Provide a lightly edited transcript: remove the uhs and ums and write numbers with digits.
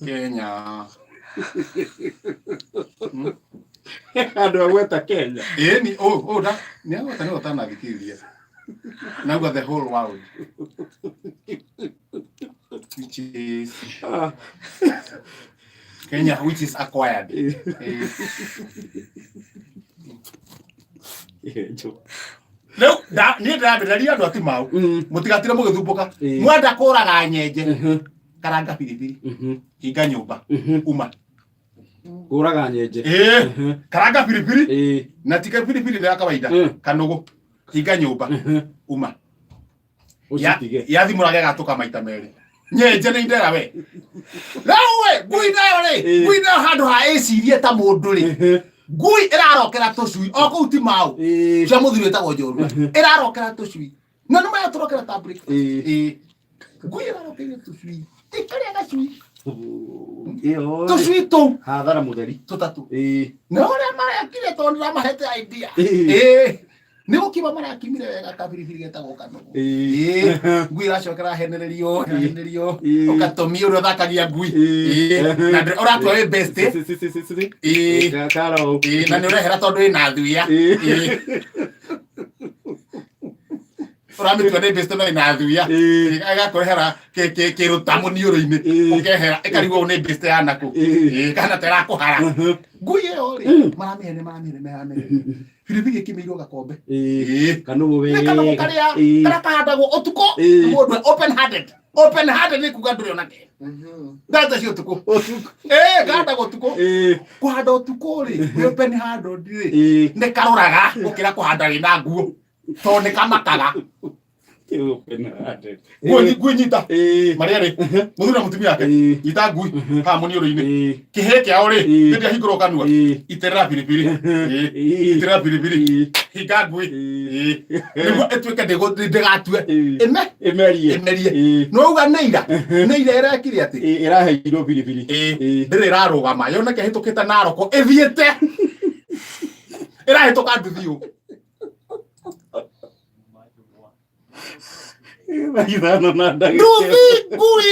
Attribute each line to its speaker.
Speaker 1: Kenya.
Speaker 2: Andå agweta Kenya.
Speaker 1: Ni da ni agweta ni otana thikiria. Na the whole world. Which is Kenya, which is acquired. No, da ni ndĩrambĩrĩria andũ atimau mũtigatire mũgĩthumbũka mwenda kũraga nyenje karanga biribiri hinga nyũmba uma
Speaker 2: kũraga nyenje
Speaker 1: karanga biribiri na tika biribiri ya kawaida kanũgũ hinga nyũmba uma yathimũrage gatuka maita merĩ nyenje nĩ indera we nawe ngui nayo handũ ha ĩcirie ta mũndũ rĩ ngui ĩrarokera tũcui o kũu ti mau cia mũthuri wĩtagwo Njorua ĩrarokera tũcui na nĩ maya tũrokera ta break ngui ĩrarokeire tũcui ĩkarĩa gacui tũcui tũu
Speaker 2: hathara mũtheri
Speaker 1: tũtatũ na ũrĩa marekire tondũ ndĩramahete idea nĩ gũkiuma marakimire wega kabiribiri getagwo kanũgũ ngui ĩracokera henererio ũkatomia ũrĩa ũthakagia ngui na ũratua wĩ best na nĩ ũrehera tondũ wĩna thuya ũramĩtua nĩ best no ĩna thuya agakũrehera kĩrũta mũniũrũ-inĩ ũkehera ĩkarigwo nĩ best ya nakũ kana ta ĩrakũhara ngui ĩyo rĩ maramĩhene biribiri ĩkĩmĩirwo gakombe
Speaker 2: kanũgũ wega
Speaker 1: kanũgũ karĩa kahandagwo ũtukũ mũndũ open handed nĩ kuga ndũrĩ onake ndata cio ũtukũ kahandagwo ũtukũ kũhanda ũtukũ rĩ open handed rĩ nĩ karoraga gũkĩra kũhanda wĩna nguo tondũ nĩ kamakaga ngui nyita marĩa rĩ mũthuri na mũtumia wake nyita ngui haha mũniũrũ-inĩ kĩhĩ kĩao rĩ hĩndĩ ahingũrwo kanua itĩrĩra biribiri hinga ngui nĩguo ĩtuĩke ndĩgatue ĩmerie nouga nĩira ĩrekire atĩ
Speaker 2: ĩraheirwo biribiri
Speaker 1: ndĩrĩ ĩrarũgama yoneke hĩtũkĩte Naroko ĩthiĩte ĩrahĩtũka nduthi
Speaker 2: Nduthi
Speaker 1: ngui